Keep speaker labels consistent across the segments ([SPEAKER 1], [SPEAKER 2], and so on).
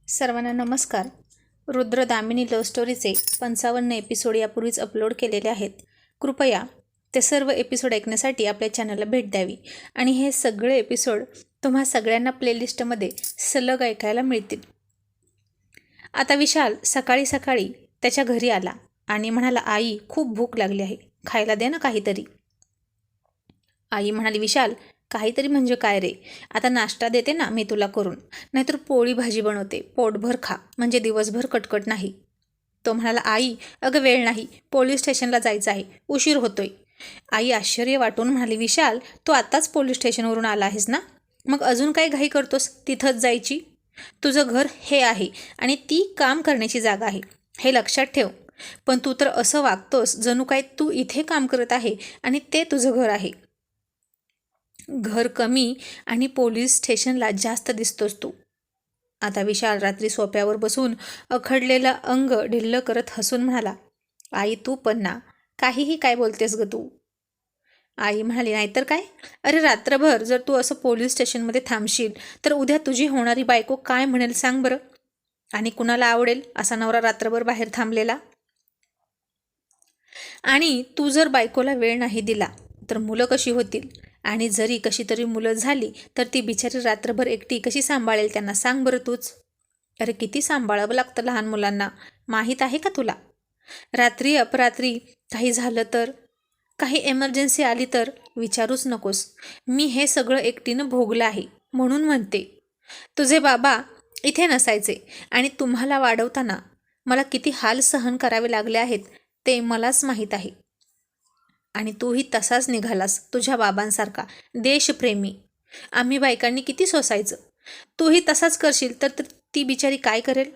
[SPEAKER 1] सर्वांना नमस्कार. Rudra Damini love स्टोरीचे 55 episode यापूर्वीच अपलोड केलेले आहेत. कृपया ते सर्व एपिसोड ऐकण्यासाठी आपल्या चॅनलला भेट द्यावी आणि हे सगळे एपिसोड तुम्हा सगळ्यांना प्लेलिस्टमध्ये सलग ऐकायला मिळतील. आता विशाल सकाळी सकाळी त्याच्या घरी आला आणि म्हणाला, आई खूप भूक लागली आहे, खायला दे ना काहीतरी. आई म्हणाली, विशाल काहीतरी म्हणजे काय रे, आता नाश्ता देते ना मी तुला करून, नाहीतर पोळी भाजी बनवते, पोटभर खा म्हणजे दिवसभर कटकट नाही. तो म्हणाला, आई अगं वेळ नाही, पोलीस स्टेशनला जायचं आहे, उशीर होतोय. आई आश्चर्य वाटून म्हणाली, विशाल तू आत्ताच पोलीस स्टेशनवरून आला आहेस ना, मग अजून काय घाई करतोस, तिथंच जायची. तुझं घर हे आहे आणि ती काम करण्याची जागा आहे, हे लक्षात ठेव. पण तू तर असं वागतोस जणू काय तू इथे काम करत आहे आणि ते तुझं घर आहे. घर कमी आणि पोलीस स्टेशनला जास्त दिसतोस तू. आता विशाल रात्री सोफ्यावर बसून अखडलेलं अंग ढिल्ल करत हसून म्हणाला, आई तू पण ना, काहीही काय बोलतेस ग तू. आई म्हणाली, नाहीतर काय, अरे रात्रभर जर तू असं पोलीस स्टेशनमध्ये थांबशील तर उद्या तुझी होणारी बायको काय म्हणेल सांग बरं. आणि कुणाला आवडेल असा नवरा रात्रभर बाहेर थांबलेला. आणि तू जर बायकोला वेळ नाही दिला तर मुलं कशी होतील, आणि जरी कशी तरी मुलं झाली तर ती बिचारी रात्रभर एकटी कशी सांभाळेल त्यांना सांग बरं तूच. अरे किती सांभाळावं लागतं लहान मुलांना, माहीत आहे का तुला. रात्री अपरात्री काही झालं तर, काही एमर्जन्सी आली तर विचारूच नकोस. मी हे सगळं एकटीनं भोगलं आहे म्हणून म्हणते. तुझे बाबा इथे नसायचे आणि तुम्हाला वाढवताना मला किती हाल सहन करावे लागले आहेत ते मलाच माहीत आहे. आणि तूही तसाच निघालास तुझ्या बाबांसारखा देशप्रेमी. आम्ही बायकांनी किती सोसायचं, तूही तसाच करशील तर ती बिचारी काय करेल.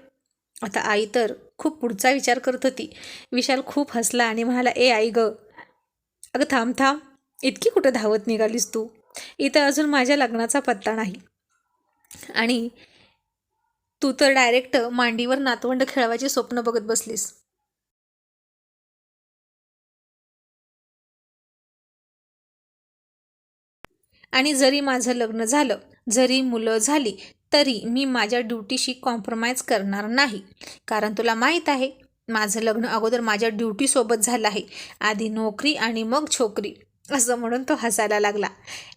[SPEAKER 1] आता आई तर खूप पुढचा विचार करत होती. विशाल खूप हसला आणि म्हणाला, ए आई ग, अगं थांब थांब, इतकी कुठं धावत निघालीस तू, इथं अजून माझ्या लग्नाचा पत्ता नाही आणि तू तर डायरेक्ट मांडीवर नातवंड खेळवायचे स्वप्न बघत बसलीस. आणि जरी माझं लग्न झालं, जरी मुलं झाली, तरी मी माझ्या ड्युटीशी कॉम्प्रोमाइज करणार नाही. कारण तुला माहीत आहे माझं लग्न अगोदर माझ्या ड्युटीसोबत झालं आहे, आधी नोकरी आणि मग छोकरी. असं म्हणून तो हसायला लागला.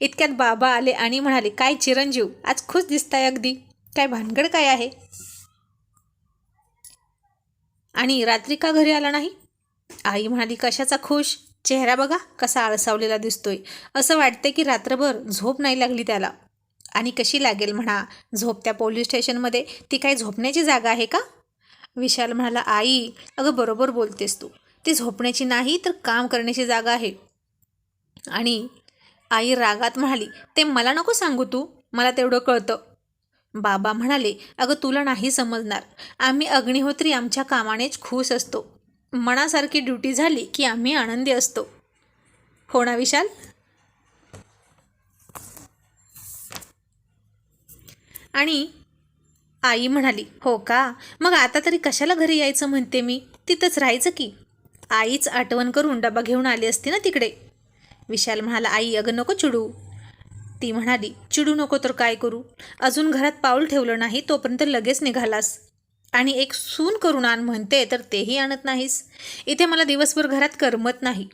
[SPEAKER 1] इतक्यात बाबा आले आणि म्हणाले, काय चिरंजीव आज खुश दिसताय अगदी, काय भानगड काय आहे, आणि रात्री का घरी आला नाही. आई म्हणाली, कशाचा खुश, चेहरा बघा कसा आळसावलेला दिसतोय, असं वाटते की रात्रभर झोप नाही लागली त्याला. आणि कशी लागेल म्हणा झोप त्या पोलीस स्टेशनमध्ये, ती काही झोपण्याची जागा आहे का. विशाल म्हणाला, आई अगं बरोबर बोलतेस तू, ती झोपण्याची नाही तर काम करण्याची जागा आहे. आणि आई रागात म्हणाली, ते मला नको सांगू तू, मला तेवढं कळतं. बाबा म्हणाले, अगं तुला नाही समजणार, आम्ही अग्निहोत्री आमच्या कामानेच खुश असतो, मनासारखी ड्युटी झाली की आम्ही आनंदी असतो. हो ना विशाल. आणि आई म्हणाली, हो का, मग आता तरी कशाला घरी यायचं म्हणते मी, तिथंच राहायचं की. आईच आठवण करून डबा घेऊन आली असती ना तिकडे. विशाल म्हणाला, आई अगं नको चिडू. ती म्हणाली, चिडू नको तर काय करू, अजून घरात पाऊल ठेवलं नाही तोपर्यंत लगेच निघालास. आणि एक सून करून आण म्हणते तर तेही आणत नाहीस. इथे मला दिवसभर घरात करमत नाही.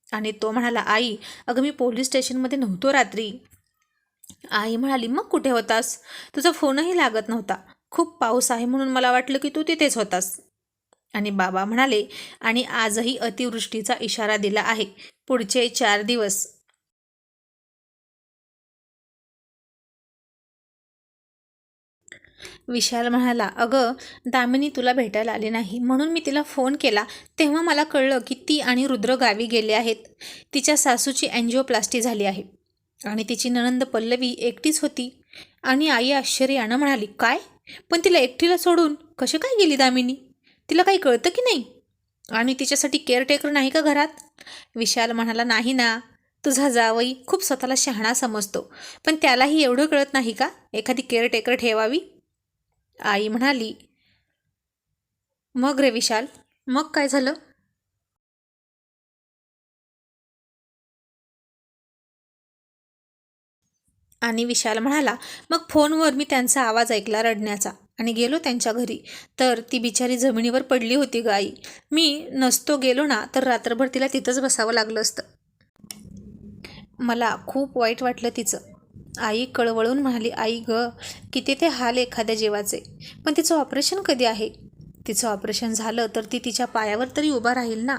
[SPEAKER 1] आणि तो म्हणाला, आई अगं मी पोलीस स्टेशनमध्ये नव्हतो रात्री. आई म्हणाली, मग कुठे होतास, तुझा फोनही लागत नव्हता, खूप पाऊस आहे म्हणून मला वाटलं की तू तिथेच होतास. आणि बाबा म्हणाले, आणि आजही अतिवृष्टीचा इशारा दिला आहे, पुढचे 4 दिवस. विशाल म्हणाला, अगं दामिनी तुला भेटायला आली नाही म्हणून मी तिला फोन केला, तेव्हा मला कळलं की ती आणि रुद्र गावी गेले आहेत. तिच्या सासूची अँजिओप्लास्टी झाली आहे आणि तिची नणंद पल्लवी एकटीच होती. आणि आई आश्चर्यानं म्हणाली, काय, पण तिला एकटीला सोडून कशी काय गेली दामिनी, तिला काही कळतं की नाही, आणि तिच्यासाठी केअरटेकर नाही का घरात. विशाल म्हणाला, नाही ना, तुझा जावई खूप स्वतःला शहाणा समजतो, पण त्यालाही एवढं कळत नाही का एखादी केअरटेकर ठेवावी. आई म्हणाली, मग रे विशाल, मग काय झालं. आणि विशाल म्हणाला, मग फोनवर मी त्यांचा आवाज ऐकला रडण्याचा आणि गेलो त्यांच्या घरी, तर ती बिचारी जमिनीवर पडली होती ग आई. मी नसतो गेलो ना तर रात्रभर तिला तिथंच बसावं लागलं असतं. मला खूप वाईट वाटलं तिचं. आई कळवळून म्हणाली, आई ग, किती ते हाल एखाद्या जीवाचे. पण तिचं ऑपरेशन कधी आहे? तिचं ऑपरेशन झालं तर ती तिच्या पायावर तरी उभा राहील ना.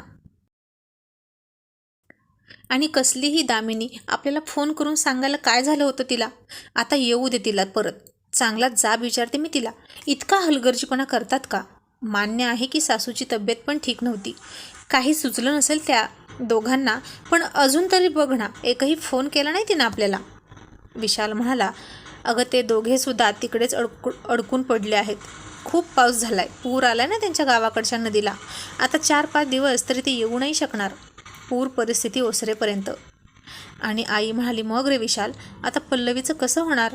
[SPEAKER 1] आणि कसलीही दामिनी आपल्याला फोन करून सांगायला काय झालं होतं तिला. आता येऊ दे तिला परत. चांगला जाब विचारते मी तिला. इतका हलगर्जीपणा करतात का? मान्य आहे की सासूची तब्येत पण ठीक नव्हती. काही सुचलं नसेल त्या दोघांना, पण अजून तरी बघ ना, एकही फोन केला नाही तिनं आपल्याला. विशाल म्हणाला, अगं ते दोघेसुद्धा तिकडेच अडकून पडले आहेत. खूप पाऊस झालाय, पूर आलाय ना त्यांच्या गावाकडच्या नदीला. आता 4-5 दिवस तरी ते येऊ नाही शकणार, पूर परिस्थिती ओसरेपर्यंत. आणि आई म्हणाली, मग रे विशाल, आता पल्लवीचं कसं होणार?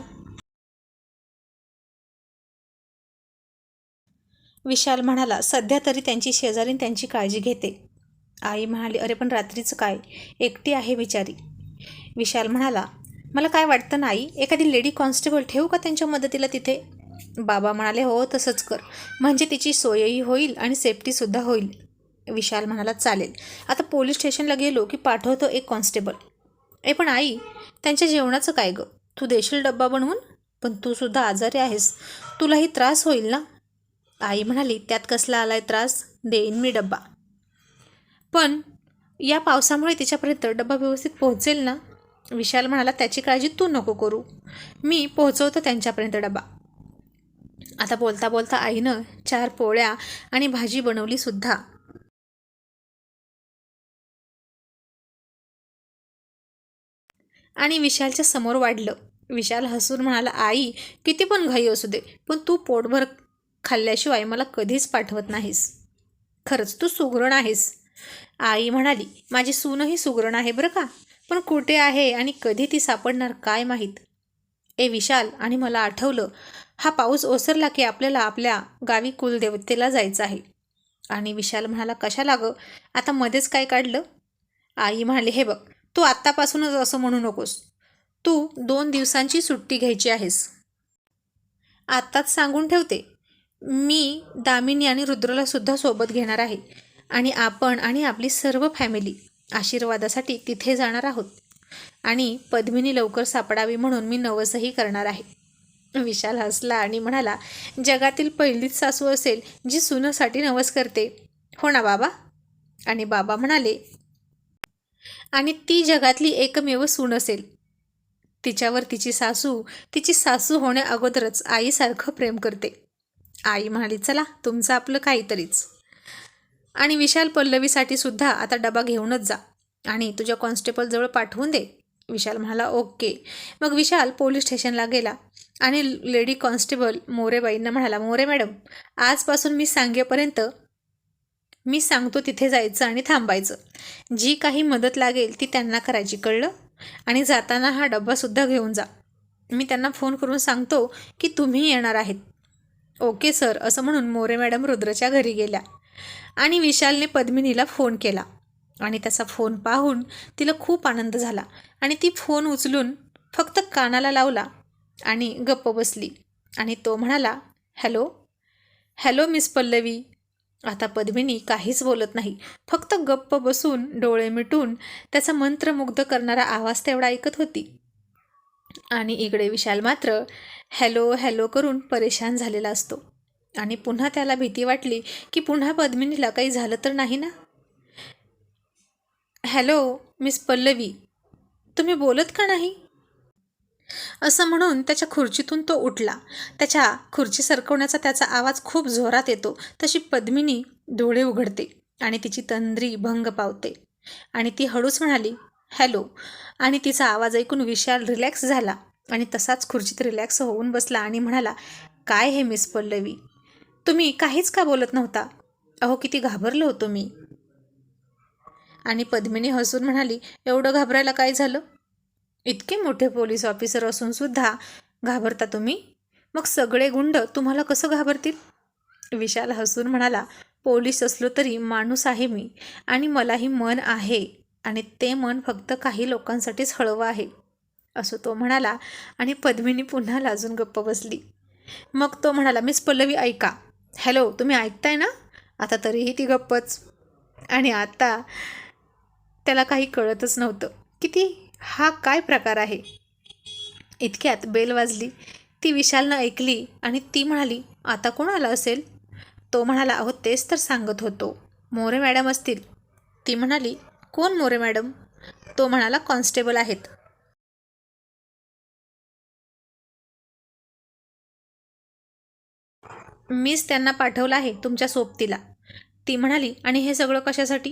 [SPEAKER 1] विशाल म्हणाला, सध्या तरी त्यांची शेजारीण त्यांची काळजी घेते. आई म्हणाली, अरे पण रात्रीचं काय, एकटी आहे बिचारी. विशाल म्हणाला, मला काय वाटतं नाही, एखादी लेडी कॉन्स्टेबल ठेवू का त्यांच्या मदतीला तिथे? बाबा म्हणाले, हो तसंच कर, म्हणजे तिची सोयही होईल आणि सेफ्टीसुद्धा होईल. विशाल म्हणाला, चालेल. आता पोलीस स्टेशनला गेलो की पाठवतो एक कॉन्स्टेबल. पण आई, त्यांच्या जेवणाचं काय गं? तू देशील डब्बा बनवून? पण तू सुद्धा आजारी आहेस, तुलाही त्रास होईल ना. आई म्हणाली, त्यात कसला आलाय त्रास, देईन मी डब्बा. पण या पावसामुळे तिच्यापर्यंत डब्बा व्यवस्थित पोहोचेल ना? विशाल म्हणाला, त्याची काळजी तू नको करू, मी पोहोचवतो त्यांच्यापर्यंत डबा. आता बोलता बोलता आईनं 4 पोळ्या आणि भाजी बनवली सुद्धा. आणि विशालच्या समोर वाढलं. विशाल हसून म्हणाला, आई, किती पण घाई असू दे, पण तू पोटभर खाल्ल्याशिवाय मला कधीच पाठवत नाहीस. खरंच तू सुगरण आहेस. आई म्हणाली, माझी सूनही सुगरण आहे बरं का, पण कुठे आहे आणि कधी ती सापडणार काय माहीत. विशाल, आणि मला आठवलं, हा पाऊस ओसरला की आपल्याला आपल्या गावी कुलदेवतेला जायचं आहे. आणि विशाल म्हणाला, कशाला गं, आता मध्येच काय काढलं? आई म्हणाली, हे बघ, तू आत्तापासूनच असं म्हणू नकोस. तू 2 दिवसांची सुट्टी घ्यायची आहेस. आत्ताच सांगून ठेवते, मी दामिनी आणि रुद्रला सुद्धा सोबत घेणार आहे. आणि आपण आणि आपली सर्व फॅमिली आशीर्वादासाठी तिथे जाणार आहोत. आणि पद्मिनी लवकर सापडावी म्हणून मी नवसही करणार आहे. विशाल हसला आणि म्हणाला, जगातील पहिलीच सासू असेल जी सुनेसाठी नवस करते, हो ना बाबा? आणि बाबा म्हणाले, आणि ती जगातली एकमेव सून असेल. तिच्यावर तिची सासू होण्या अगोदरच आईसारखं प्रेम करते. आई म्हणाली, चला तुमचं आपलं काहीतरीच. आणि विशाल, पल्लवीसाठी सुद्धा आता डबा घेऊनच जा आणि तुझ्या कॉन्स्टेबलजवळ पाठवून दे. विशाल म्हणाला, ओके. मग विशाल पोलीस स्टेशनला गेला आणि लेडी कॉन्स्टेबल मोरेबाईंना म्हणाला, मोरे मॅडम, आजपासून मी सांगेपर्यंत मी सांगतो तिथे जायचं आणि थांबायचं. जी काही मदत लागेल ती त्यांना करायची, कळलं? आणि जाताना हा डब्बासुद्धा घेऊन जा. मी त्यांना फोन करून सांगतो की तुम्ही येणार आहेत. ओके सर, असं म्हणून मोरे मॅडम रुद्रच्या घरी गेल्या. आणि विशालने पद्मिनीला फोन केला आणि त्याचा फोन पाहून तिला खूप आनंद झाला आणि ती फोन उचलून फक्त कानाला लावला आणि गप्प बसली. आणि तो म्हणाला, हॅलो हॅलो मिस पल्लवी. आता पद्मिनी काहीच बोलत नाही, फक्त गप्प बसून डोळे मिटून त्याचा मंत्रमुग्ध करणारा आवाज तेवढा ऐकत होती. आणि इकडे विशाल मात्र हॅलो हॅलो करून परेशान झालेला असतो. आणि पुन्हा त्याला भीती वाटली की पुन्हा पद्मिनीला काही झालं तर नाही ना. हॅलो मिस पल्लवी, तुम्ही बोलत का नाही? असं म्हणून त्याच्या खुर्चीतून तो उठला. त्याच्या खुर्ची सरकवण्याचा त्याचा आवाज खूप जोरात येतो. तशी पद्मिनी डोळे उघडते आणि तिची तंद्री भंग पावते आणि ती हळूच म्हणाली, हॅलो. आणि तिचा आवाज ऐकून विशाल रिलॅक्स झाला आणि तसाच खुर्चीत रिलॅक्स होऊन बसला आणि म्हणाला, काय हे मिस पल्लवी, तुम्ही काहीच का बोलत नव्हता? अहो किती घाबरलो होतो मी. आणि पद्मिनी हसून म्हणाली, एवढं घाबरायला काय झालं? इतके मोठे पोलीस ऑफिसर असून सुद्धा घाबरता तुम्ही? मग सगळे गुंड तुम्हाला कसं घाबरतील? विशाल हसून म्हणाला, पोलीस असलो तरी माणूस आहे मी आणि मलाही मन आहे आणि ते मन फक्त काही लोकांसाठीच हळवं आहे. असं तो म्हणाला आणि पद्मिनी पुन्हा लाजून गप्प बसली. मग तो म्हणाला, मिस पल्लवी ऐका. हॅलो, तुम्ही ऐकताय ना? आता तरीही ती गप्पच. आणि आता त्याला काही कळतच नव्हतं की हा काय प्रकार आहे. इतक्यात बेल वाजली. ती विशालनं ऐकली आणि ती म्हणाली, आता कोण आलं असेल? तो म्हणाला, अहो तेच तर सांगत होतो, मोरे मॅडम असतील. ती म्हणाली, कोण मोरे मॅडम? तो म्हणाला, कॉन्स्टेबल आहेत. मीच त्यांना पाठवलं आहे तुमच्या सोबतीला. ती म्हणाली, आणि हे सगळं कशासाठी?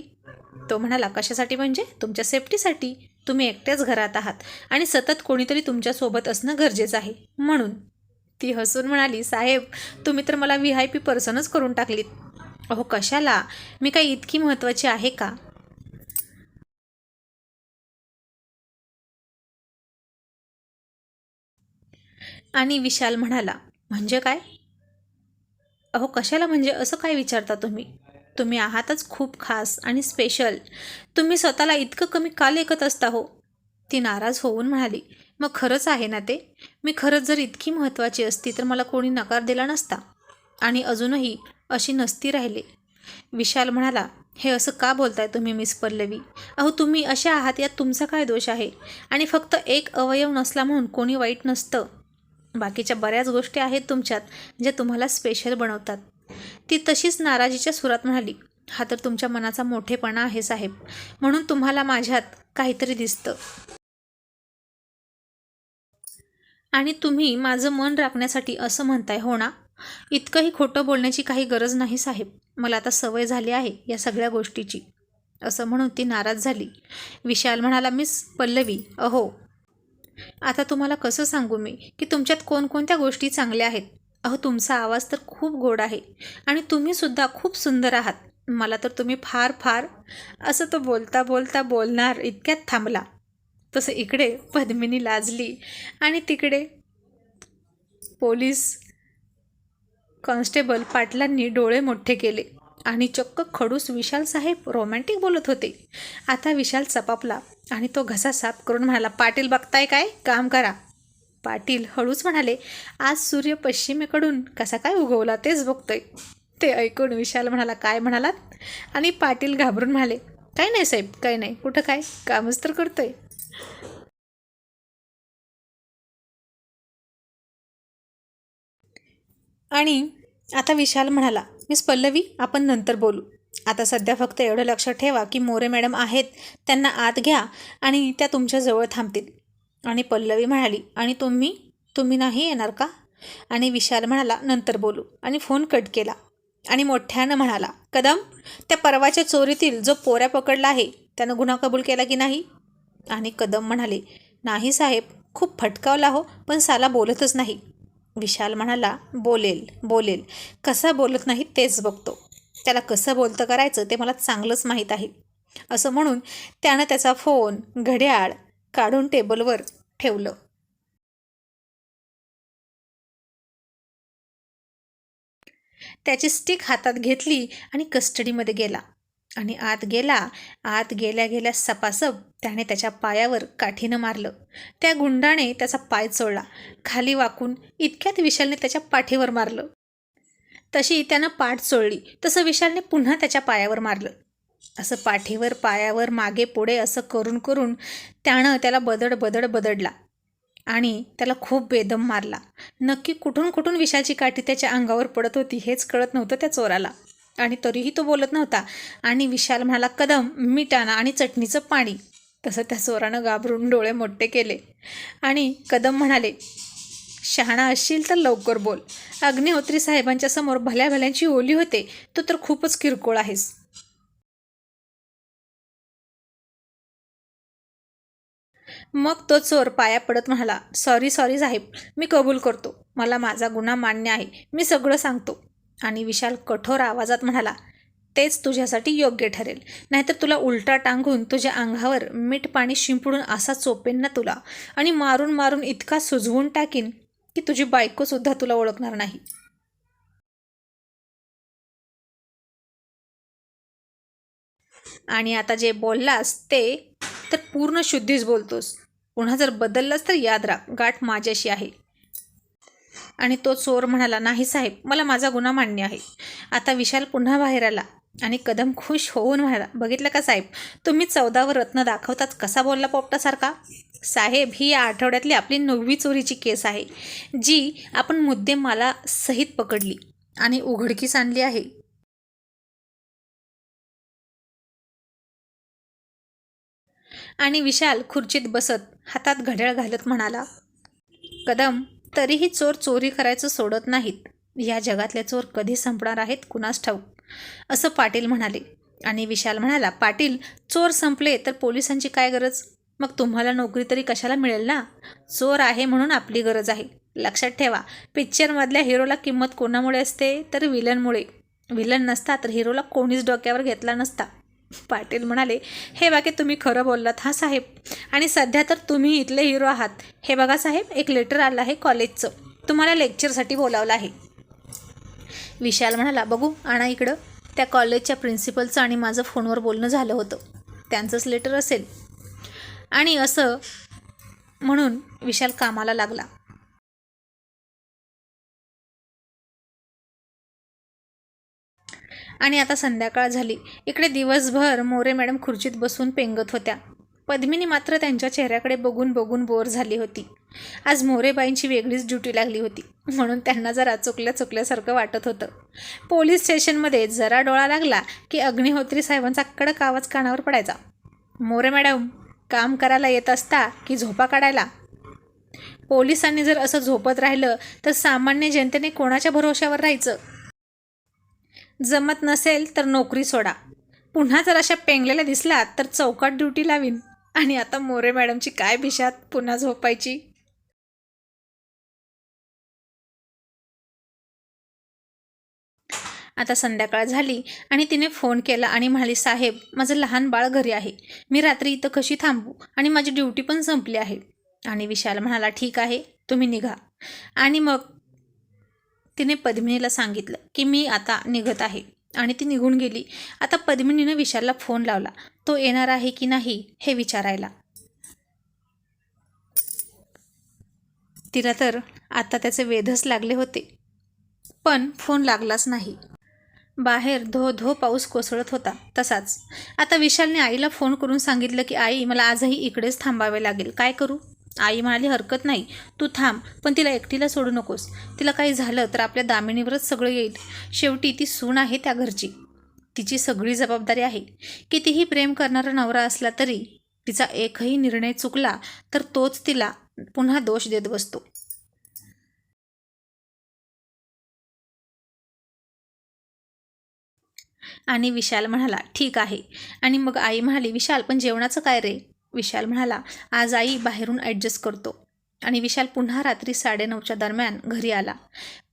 [SPEAKER 1] तो म्हणाला, कशासाठी म्हणजे तुमच्या सेफ्टीसाठी. तुम्ही एकट्याच घरात आहात आणि सतत कोणीतरी तुमच्यासोबत असणं गरजेचं आहे म्हणून. ती हसून म्हणाली, साहेब तुम्ही तर मला VIP पर्सनच करून टाकलीत. अहो कशाला, मी काही इतकी महत्त्वाची आहे का? आणि विशाल म्हणाला, म्हणजे काय? अहो कशाला म्हणजे, असं काय विचारता तुम्ही? तुम्ही आहातच खूप खास आणि स्पेशल. तुम्ही स्वतःला इतकं कमी का लेखत असता हो? ती नाराज होऊन म्हणाली, मग खरंच आहे ना ते? मी खरंच जर इतकी महत्त्वाची असती तर मला कोणी नकार दिला नसता आणि अजूनही अशी नसती राहिले. विशाल म्हणाला, हे असं का बोलताय तुम्ही मिस पल्लवी? अहो तुम्ही अशा आहात यात तुमचा काय दोष आहे? आणि फक्त एक अवयव नसला म्हणून कोणी वाईट नसतं. बाकीच्या बऱ्याच गोष्टी आहेत तुमच्यात ज्या तुम्हाला स्पेशल बनवतात. ती तशीच नाराजीच्या सुरात म्हणाली, हा तर तुमच्या मनाचा मोठेपणा आहे साहेब, म्हणून तुम्हाला माझ्यात काहीतरी दिसतं. आणि तुम्ही माझं मन राखण्यासाठी असं म्हणताय हो ना? इतकंही खोटं बोलण्याची काही गरज नाही साहेब. मला आता सवय झाली आहे या सगळ्या गोष्टीची. असं म्हणून ती नाराज झाली. विशाल म्हणाला, मिस पल्लवी अहो, आता तुम्हाला कसं सांगू मी की तुमच्यात कोणकोणत्या गोष्टी चांगल्या आहेत. अहो तुमचा आवाज तर खूप गोड आहे आणि तुम्हीसुद्धा खूप सुंदर आहात. मला तर तुम्ही फार फार. असं तो बोलता बोलता बोलणार इतक्यात थांबला. तसं इकडे पद्मिनी लाजली आणि तिकडे पोलीस कॉन्स्टेबल पाटलांनी डोळे मोठे केले आणि चक्क खडूस विशाल साहेब रोमॅन्टिक बोलत होते. आता विशाल चपापला आणि तो घसा साफ करून म्हणाला, पाटील बघताय काय, काम करा. पाटील हळूच म्हणाले, आज सूर्य पश्चिमेकडून कसा काय उगवला तेच बघतोय. ते ऐकून विशाल म्हणाला, काय म्हणालात? आणि पाटील घाबरून म्हणाले, काही नाही साहेब, काही नाही, कुठं काय, कामच तर करतोय. आणि आता विशाल म्हणाला, मिस पल्लवी आपण नंतर बोलू. आता सध्या फक्त एवढं लक्षात ठेवा की मोरे मॅडम आहेत, त्यांना आत घ्या आणि त्या तुमच्याजवळ थांबतील. आणि पल्लवी म्हणाली, आणि तुम्ही तुम्ही नाही येणार का? आणि विशाल म्हणाला, नंतर बोलू. आणि फोन कट केला. आणि मोठ्यानं म्हणाला, कदम, त्या परवाच्या चोरीतील जो पोऱ्या पकडला आहे त्यानं गुन्हा कबूल केला की नाही? आणि कदम म्हणाले, नाही साहेब, खूप फटकावला हो, पण साला बोलतच नाही. विशाल म्हणाला, बोलेल बोलेल, कसा बोलत नाही तेच बघतो. त्याला कसं बोलतं करायचं ते मला चांगलंच माहीत आहे. असं म्हणून त्यानं त्याचा फोन घड्याळ काढून टेबलवर ठेवलं. त्याची स्टिक हातात घेतली आणि कस्टडीमध्ये गेला. आणि आत गेला. आत गेल्या गेल्या सपासप त्याने त्याच्या पायावर काठीनं मारलं. त्या गुंडाने त्याचा पाय चोळला. खाली वाकून इतक्यात विशालने त्याच्या पाठीवर मारलं. तशी त्यानं पाठ चोळली तसं विशालने पुन्हा त्याच्या पायावर मारलं. असं पाठीवर पायावर मागे पुढे असं करून करून त्यानं त्याला बदड बदड बदडला आणि त्याला खूप बेदम मारला. नक्की कुठून कुठून विशालची काठी त्याच्या अंगावर पडत होती हेच कळत नव्हतं त्या चोराला. आणि तरीही तो बोलत नव्हता. आणि विशाल म्हणाला, कदम, मीठ आणा आणि चटणीचं पाणी. तसं त्या चोरानं घाबरून डोळे मोठे केले. आणि कदम म्हणाले, शहाणा असशील तर लवकर बोल. अग्निहोत्री साहेबांच्या समोर भल्या भल्यांची ओली होते, तू तर खूपच किरकोळ आहेस. मग तो चोर पाया पडत म्हणाला, सॉरी सॉरी साहेब, मी कबूल करतो. मला माझा गुन्हा मान्य आहे. मी सगळं सांगतो. आणि विशाल कठोर आवाजात म्हणाला, तेच तुझ्यासाठी योग्य ठरेल. नाहीतर तुला उलटा टांगून तुझ्या अंगावर मीठ पाणी शिंपडून असा चोपेन ना तुला, आणि मारून मारून इतका सुजवून टाकीन की तुझी बायकोसुद्धा तुला ओळखणार नाही. आणि आता जे बोललास ते तर पूर्ण शुद्धीच बोलतोस. पुन्हा जर बदललंच तर याद राख, गाठ माझ्याशी आहे. आणि तो चोर म्हणाला, नाही साहेब, मला माझा गुन्हा मान्य आहे. आता विशाल पुन्हा बाहेर आला आणि कदम खुश होऊन म्हणाला, बघितलं का साहेब, तुम्ही 14वर रत्न दाखवताच कसा बोलला पोपटासारखा. साहेब, ही या आठवड्यातली आपली 9वी चोरीची केस आहे, जी आपण मुद्देमाला सहित पकडली आणि उघडकीस आणली आहे. आणि विशाल खुर्चीत बसत हातात घड्याळ घालत म्हणाला, कदम, तरीही चोर चोरी करायचं सोडत नाहीत. या जगातले चोर कधी संपणार आहेत कुणास ठाऊक, असं पाटील म्हणाले. आणि विशाल म्हणाला, पाटील, चोर संपले तर पोलिसांची काय गरज? मग तुम्हाला नोकरी तरी कशाला मिळेल ना. चोर आहे म्हणून आपली गरज आहे. लक्षात ठेवा, पिक्चरमधल्या हिरोला किंमत कोणामुळे असते तर विलनमुळे. विलन नसता तर हिरोला कोणीच डोक्यावर घेतला नसता. पाटील म्हणाले, हे वाक्य तुम्ही खरं बोललात हा साहेब. आणि सध्या तर तुम्ही इथले हिरो आहात. हे बघा साहेब, एक लेटर आलं आहे कॉलेजचं, तुम्हाला लेक्चरसाठी बोलावलं आहे. विशाल म्हणाला, बघू, आणा इकडं. त्या कॉलेजच्या प्रिन्सिपलचं आणि माझं फोनवर बोलणं झालं होतं, त्यांचंच लेटर असेल. आणि असं म्हणून विशाल कामाला लागला. आणि आता संध्याकाळ झाली. इकडे दिवसभर मोरे मॅडम खुर्चीत बसून पेंगत होत्या. पद्मिनी मात्र त्यांच्या चेहऱ्याकडे बघून बघून बोर झाली होती. आज मोरेबाईंची वेगळीच ड्युटी लागली होती, म्हणून त्यांना जरा चुकल्यासारखं वाटत होतं. पोलीस स्टेशनमध्ये जरा डोळा लागला की अग्निहोत्री साहेबांचा कडक आवाज कानावर पडायचा, मोरे मॅडम, काम करायला येत असता की झोपा काढायला? पोलिसांनी जर असं झोपत राहिलं तर सामान्य जनतेने कोणाच्या भरोश्यावर राहायचं? जमत नसेल तर नोकरी सोडा. पुन्हा जर अशा पेंगलेल्या दिसलात तर चौकात ड्युटी लावीन. आणि आता मोरे मॅडमची काय भिशात पुन्हा झोपायची. आता संध्याकाळ झाली आणि तिने फोन केला आणि म्हणाली, साहेब, माझं लहान बाळ घरी आहे, मी रात्री इथं कशी थांबू आणि माझी ड्युटी पण संपली आहे. आणि विशाल म्हणाला, ठीक आहे, तुम्ही निघा. आणि मग तिने पद्मिनीला सांगितलं की मी आता निघत आहे आणि ती निघून गेली. आता पद्मिनीनं विशालला फोन लावला, तो येणार आहे की नाही हे विचारायला. तिला तर आता त्याचे वेधच लागले होते, पण फोन लागलाच नाही. बाहेर धो धो पाऊस कोसळत होता. तसाच आता विशालने आईला फोन करून सांगितलं की आई, मला आजही इकडेच थांबावे लागेल, काय करू? आई म्हणाली, हरकत नाही, तू थांब, पण तिला एकटीला सोडू नकोस. तिला काही झालं तर आपल्या दामिनीवरच सगळं येईल. शेवटी ती सून आहे त्या घरची, तिची सगळी जबाबदारी आहे. कितीही प्रेम करणारा नवरा असला तरी तिचा एकही निर्णय चुकला तर तोच तिला पुन्हा दोष देत बसतो. आणि विशाल म्हणाला, ठीक आहे. आणि मग आई म्हणाली, विशाल, पण जेवणाचं काय रे? विशाल म्हणाला, आज आई बाहेरून ॲडजस्ट करतो. आणि विशाल पुन्हा रात्री 9:30च्या दरम्यान घरी आला.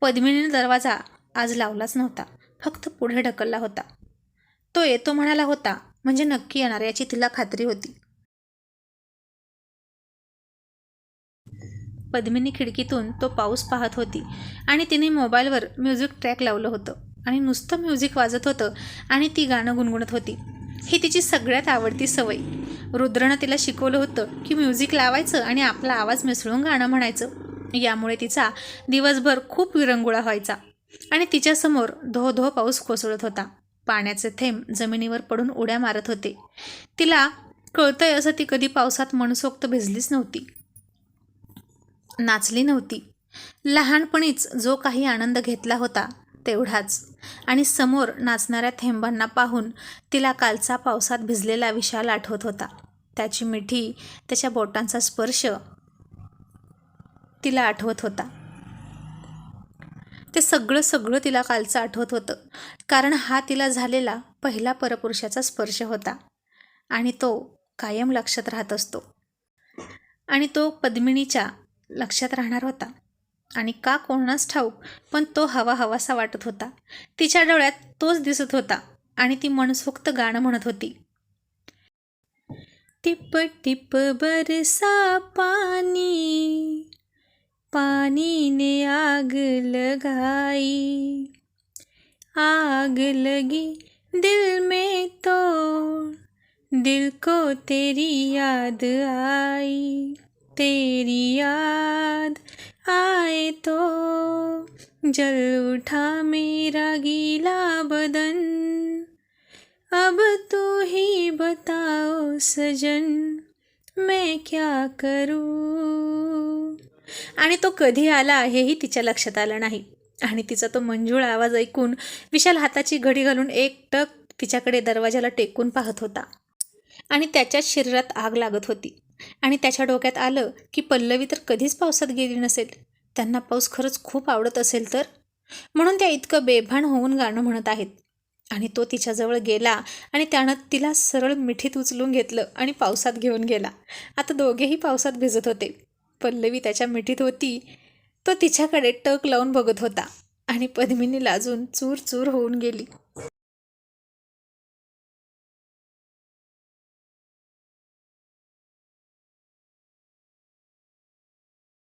[SPEAKER 1] पद्मिनीने दरवाजा आज लावलाच नव्हता, फक्त पुढे ढकलला होता. तो येतो म्हणाला होता म्हणजे नक्की येणार याची तिला खात्री होती. पद्मिनी खिडकीतून तो पाऊस पाहत होती आणि तिने मोबाईलवर म्युझिक ट्रॅक लावलं होतं आणि नुसतं म्युझिक वाजत होतं आणि ती गाणं गुणगुणत होती. ही तिची सगळ्यात आवडती सवय. रुद्रनं तिला शिकवलं होतं की म्युझिक लावायचं आणि आपला आवाज मिसळून गाणं म्हणायचं. यामुळे तिचा दिवसभर खूप विरंगुळा व्हायचा. आणि तिच्यासमोर धो धो पाऊस कोसळत होता. पाण्याचे थेंब जमिनीवर पडून उड्या मारत होते. तिला कळतंय असं ती कधी पावसात मनसोक्त भिजलीच नव्हती, नाचली नव्हती. लहानपणीच जो काही आनंद घेतला होता तेवढाच. आणि समोर नाचणाऱ्या थेंबांना पाहून तिला कालचा पावसात भिजलेला विशाल आठवत होता. त्याची मिठी, त्याच्या बोटांचा स्पर्श तिला आठवत होता. ते सगळं तिला कालचं आठवत होतं, कारण हा तिला झालेला पहिला परपुरुषाचा स्पर्श होता आणि तो कायम लक्षात राहत असतो. आणि तो पद्मिनीच्या लक्षात राहणार होता. आणि का कोणास ठाऊक, पण तो हवासा वाटत होता. तिच्या डोळ्यात तोच दिसत होता आणि ती मनसोक्त गाणं म्हणत होती, टिप टिप बरसा पानी, पानी ने आग लगाई, आग लगी दिल में तो दिल को तेरी याद आई. तेरी याद आए तो जल उठा मेरा गीला बदन, अब तू ही बताओ सजन मैं क्या करूं. आणि तो कधी आला हेही तिच्या लक्षात आलं नाही. आणि तिचा तो मंजूळ आवाज ऐकून विशाल हाताची घडी घालून एकटक तिच्याकडे दरवाजाला टेकून पाहत होता. आणि त्याच्याच शरीरात आग लागत होती. आणि त्याच्या डोक्यात आलं की पल्लवी तर कधीच पावसात गेली नसेल. त्यांना पाऊस खरंच खूप आवडत असेल तर, म्हणून त्या इतकं बेभान होऊन गाणं म्हणत आहेत. आणि तो तिच्याजवळ गेला आणि त्यानं तिला सरळ मिठीत उचलून घेतलं आणि पावसात घेऊन गेला. आता दोघेही पावसात भिजत होते. पल्लवी त्याच्या मिठीत होती. तो तिच्याकडे टक लावून बघत होता आणि पद्मिनी लाजून चूर चूर होऊन गेली.